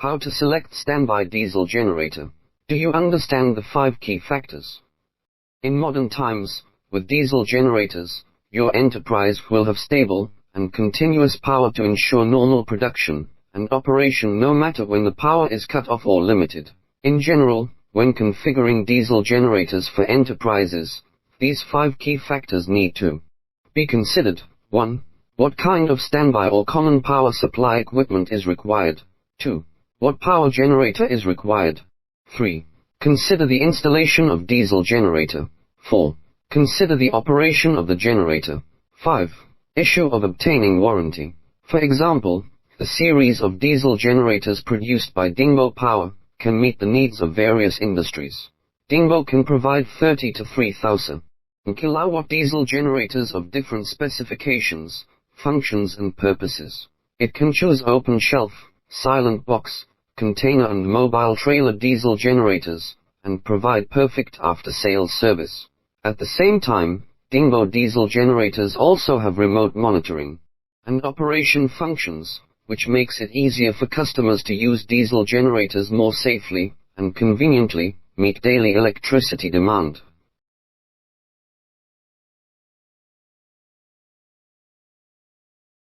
How to select standby diesel generator. Do you understand the 5 key factors? In modern times, with diesel generators, your enterprise will have stable and continuous power to ensure normal production and operation no matter when the power is cut off or limited. In general, when configuring diesel generators for enterprises, these 5 key factors need to be considered. 1. What kind of standby or common power supply equipment is required? 2. What power generator is required? 3. Consider the installation of diesel generator. 4. Consider the operation of the generator. 5. Issue of obtaining warranty. For example, the series of diesel generators produced by Dingbo Power can meet the needs of various industries. Dingbo can provide 30 to 3,000 kilowatt diesel generators of different specifications, functions and purposes. It can choose open shelf, silent box, container and mobile trailer diesel generators, and provide perfect after-sales service. At the same time, Dingbo diesel generators also have remote monitoring and operation functions, which makes it easier for customers to use diesel generators more safely and conveniently, meet daily electricity demand.